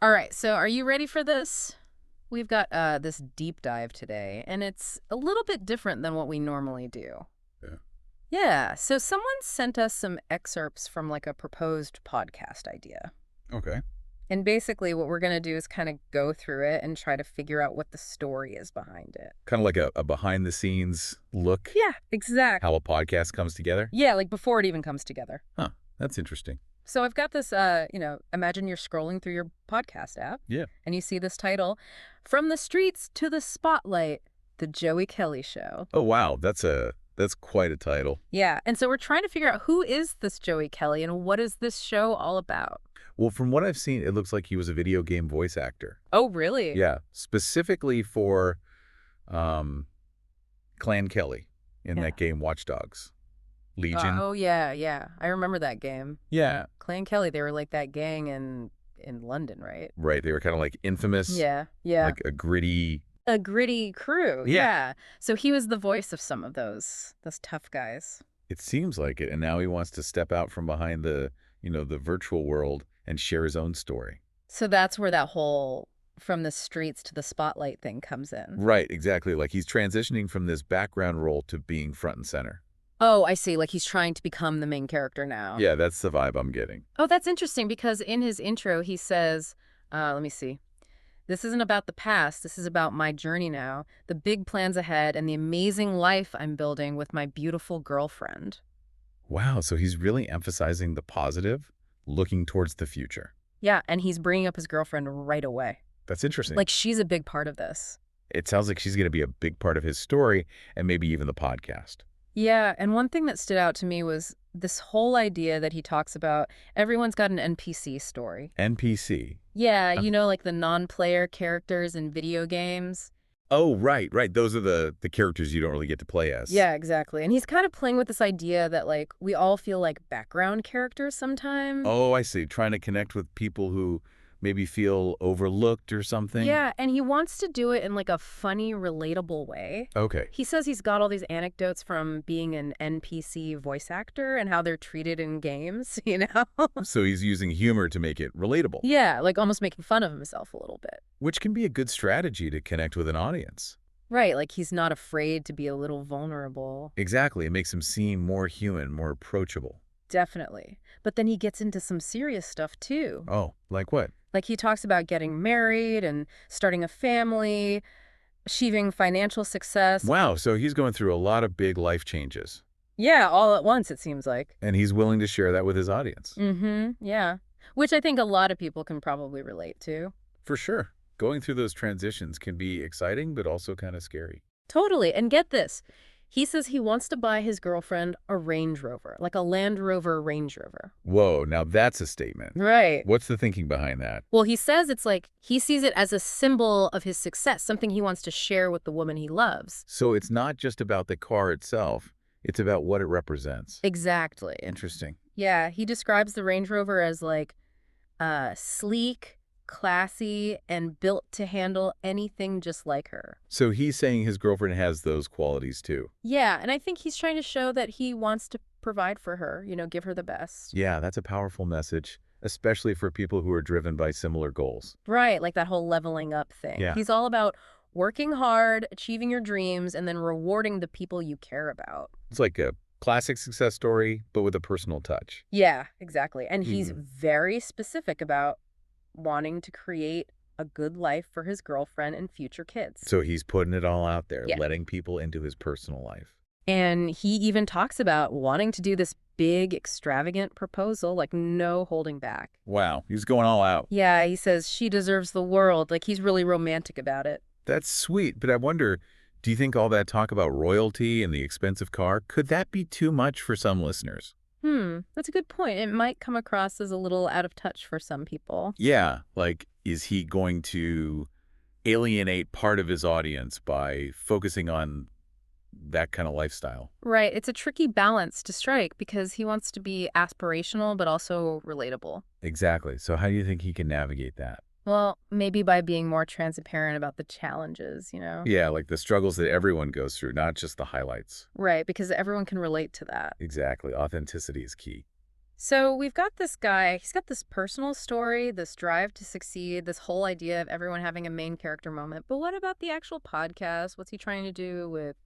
All right, so are you ready for this? We've got this deep dive today, and it's a little bit different than what we normally do. Yeah. Yeah, so someone sent us some excerpts from like a proposed podcast idea. Okay. And basically, what we're going to do is kind of go through it and try to figure out what the story is behind it. Kind of like a behind the scenes look, Yeah, exactly. how a podcast comes together. Yeah, like before it even comes together. Huh. That's interesting. So I've got this, imagine you're scrolling through your podcast app Yeah. and you see this title, From the Streets to the Spotlight, The Joey Kelly Show. Oh, wow. That's quite a title. Yeah, and so we're trying to figure out who is this Joey Kelly and what is this show all about? Well, from what I've seen, it looks like he was a video game voice actor. Oh, really? Yeah. Specifically for um, Clan Kelly in Yeah. that game Watch Dogs. Legion. Oh, yeah, yeah. I remember that game. Yeah. Clan Kelly, they were like that gang in London, right? Right. They were kind of like infamous, Yeah, yeah. like a gritty. A gritty crew. Yeah. Yeah. So he was the voice of some of those tough guys. It seems like it. And now he wants to step out from behind the virtual world and share his own story. So that's where that whole from the streets to the spotlight thing comes in. Right, exactly. Like he's transitioning from this background role to being front and center. Oh, I see. Like he's trying to become the main character now. Yeah, that's the vibe I'm getting. Oh, that's interesting because in his intro, he says, let me see. This isn't about the past. This is about my journey now, the big plans ahead, and the amazing life I'm building with my beautiful girlfriend. Wow, so he's really emphasizing the positive, looking towards the future. Yeah, and he's bringing up his girlfriend right away. That's interesting. Like she's a big part of this. It sounds like she's going to be a big part of his story and maybe even the podcast. Yeah, and one thing that stood out to me was this whole idea that he talks about everyone's got an NPC story. NPC. Yeah, Um, like the non-player characters in video games. Oh, right, right. Those are the characters you don't really get to play as. Yeah, exactly. And he's kind of playing with this idea that like we all feel like background characters sometimes. Oh, I see. Trying to connect with people who maybe feel overlooked or something. Yeah, and he wants to do it in like a funny, relatable way. Okay. He says he's got all these anecdotes from being an NPC voice actor and how they're treated in games, you know? So he's using humor to make it relatable, Yeah, like almost making fun of himself a little bit. which can be a good strategy to connect with an audience. Right, like he's not afraid to be a little vulnerable. Exactly. It makes him seem more human, more approachable. Definitely. But then he gets into some serious stuff too. Oh, like what? Like he talks about getting married and starting a family, achieving financial success. Wow, so he's going through a lot of big life changes, Yeah, all at once, it seems like. and he's willing to share that with his audience. Yeah. Which I think a lot of people can probably relate to. For sure. Going through those transitions can be exciting, but also kind of scary. Totally. And get this. He says he wants to buy his girlfriend a Range Rover, like a Land Rover Range Rover. Whoa, now that's a statement. Right. What's the thinking behind that? Well, he says it's like he sees it as a symbol of his success, something he wants to share with the woman he loves. So it's not just about the car itself, it's about what it represents. Exactly. Interesting. Yeah, he describes the Range Rover as like sleek, classy, and built to handle anything just like her. So he's saying his girlfriend has those qualities too. Yeah, and I think he's trying to show that he wants to provide for her, give her the best. Yeah, that's a powerful message, especially for people who are driven by similar goals. Right, like that whole leveling up thing. Yeah. He's all about working hard, achieving your dreams, and then rewarding the people you care about. It's like a classic success story, but with a personal touch. Yeah, exactly. And he's Mhm. very specific about wanting to create a good life for his girlfriend and future kids. So he's putting it all out there, Yeah. letting people into his personal life. And he even talks about wanting to do this big, extravagant proposal, like no holding back. Wow, he's going all out. Yeah, he says she deserves the world. Like he's really romantic about it. That's sweet, but I wonder, do you think all that talk about royalty and the expensive car, could that be too much for some listeners? That's a good point. It might come across as a little out of touch for some people. Yeah, like, is he going to alienate part of his audience by focusing on that kind of lifestyle? Right. It's a tricky balance to strike because he wants to be aspirational but also relatable. Exactly. So how do you think he can navigate that? Well, maybe by being more transparent about the challenges, Yeah, like the struggles that everyone goes through, not just the highlights. Right, because everyone can relate to that. Exactly. Authenticity is key. So we've got this guy, he's got this personal story, this drive to succeed, this whole idea of everyone having a main character moment. But what about the actual podcast? What's he trying to do with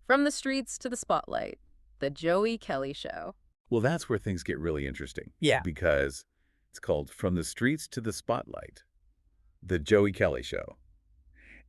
From the Streets to the Spotlight, the Joey Kelly Show? Well, that's where things get really interesting. Yeah. Because it's called From the Streets to the Spotlight, the Joey Kelly Show.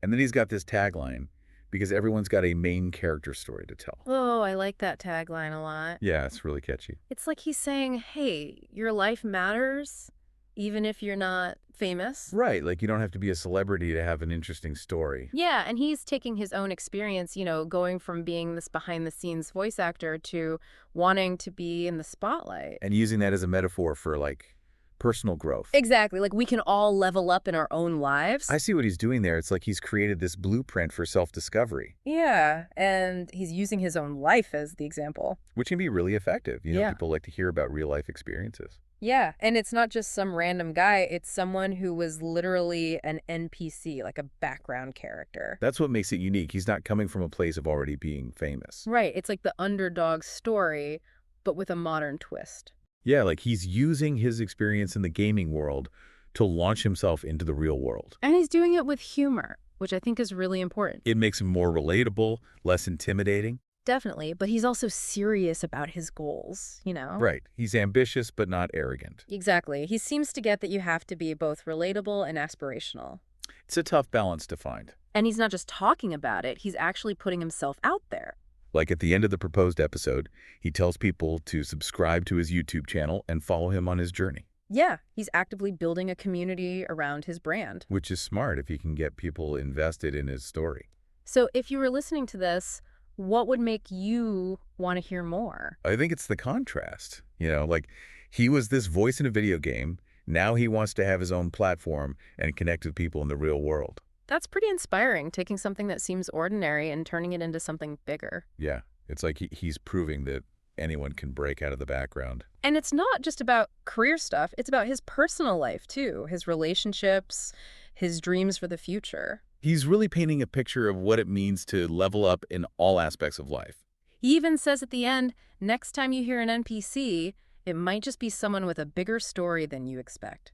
And then he's got this tagline, because everyone's got a main character story to tell. Oh, I like that tagline a lot. Yeah, it's really catchy. It's like he's saying, hey, your life matters, even if you're not famous. Right, like you don't have to be a celebrity to have an interesting story. Yeah, and he's taking his own experience, going from being this behind-the-scenes voice actor to wanting to be in the spotlight. And using that as a metaphor for, like, personal growth. Exactly, like we can all level up in our own lives. I see what he's doing there. It's like he's created this blueprint for self-discovery. Yeah, and he's using his own life as the example. Which can be really effective. Yeah. People like to hear about real-life experiences. Yeah, and it's not just some random guy, it's someone who was literally an NPC, like a background character. That's what makes it unique. He's not coming from a place of already being famous. Right, it's like the underdog story, but with a modern twist. Yeah, like he's using his experience in the gaming world to launch himself into the real world. And he's doing it with humor, which I think is really important. It makes him more relatable, less intimidating. Definitely, but he's also serious about his goals, Right. He's ambitious, but not arrogant. Exactly. He seems to get that you have to be both relatable and aspirational. It's a tough balance to find. And he's not just talking about it, he's actually putting himself out there. Like at the end of the proposed episode, he tells people to subscribe to his YouTube channel and follow him on his journey. Yeah, he's actively building a community around his brand. Which is smart if he can get people invested in his story. So if you were listening to this, what would make you want to hear more? I think it's the contrast. Like he was this voice in a video game. Now he wants to have his own platform and connect with people in the real world. That's pretty inspiring, taking something that seems ordinary and turning it into something bigger. Yeah, it's like he's proving that anyone can break out of the background. And it's not just about career stuff, it's about his personal life too, his relationships, his dreams for the future. He's really painting a picture of what it means to level up in all aspects of life. He even says at the end, next time you hear an NPC, it might just be someone with a bigger story than you expect.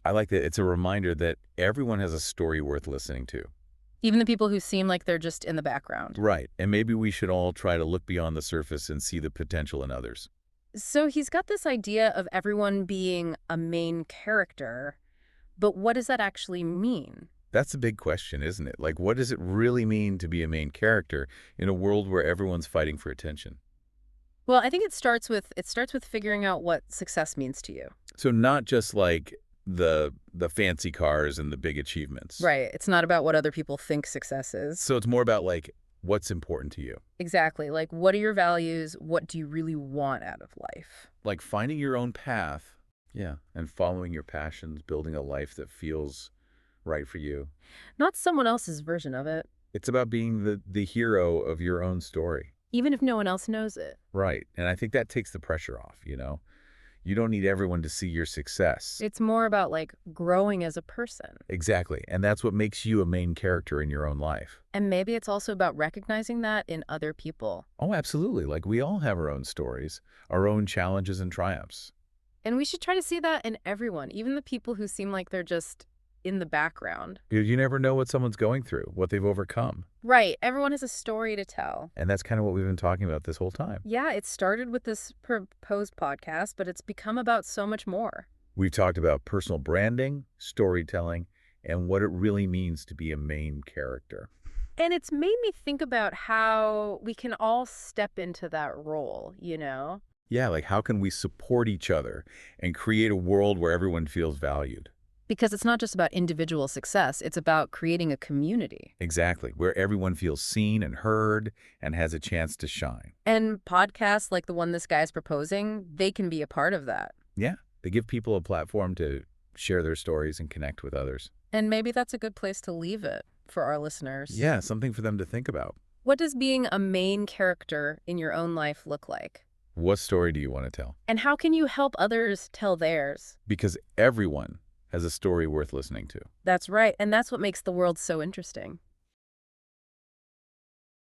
I like that it's a reminder that everyone has a story worth listening to. Even the people who seem like they're just in the background. Right, and maybe we should all try to look beyond the surface and see the potential in others. So he's got this idea of everyone being a main character, but what does that actually mean? That's a big question, isn't it? Like, what does it really mean to be a main character in a world where everyone's fighting for attention? Well, I think it starts with figuring out what success means to you. So not just like the fancy cars and the big achievements. Right. It's not about what other people think success is. So it's more about like what's important to you. Exactly. Like, what are your values? What do you really want out of life? Like finding your own path. Yeah. And following your passions, building a life that feels right for you. Not someone else's version of it, It's about being the hero of your own story. even if no one else knows it. Right. And I think that takes the pressure off, You don't need everyone to see your success. It's more about like growing as a person. Exactly. And that's what makes you a main character in your own life. And maybe it's also about recognizing that in other people. Oh, absolutely. Like we all have our own stories, our own challenges and triumphs. And we should try to see that in everyone, even the people who seem like they're just in the background. You never know what someone's going through, what they've overcome. Right. Everyone has a story to tell. And that's kind of what we've been talking about this whole time. Yeah, it started with this proposed podcast, but it's become about so much more. We've talked about personal branding, storytelling, and what it really means to be a main character. And it's made me think about how we can all step into that role, Yeah, like how can we support each other and create a world where everyone feels valued? Because it's not just about individual success, it's about creating a community. Exactly, where everyone feels seen and heard and has a chance to shine. And podcasts like the one this guy's proposing, they can be a part of that. Yeah, they give people a platform to share their stories and connect with others. And maybe that's a good place to leave it for our listeners. Yeah, something for them to think about. What does being a main character in your own life look like? What story do you want to tell? And how can you help others tell theirs? Because everyone has a story worth listening to. That's right. And that's what makes the world so interesting.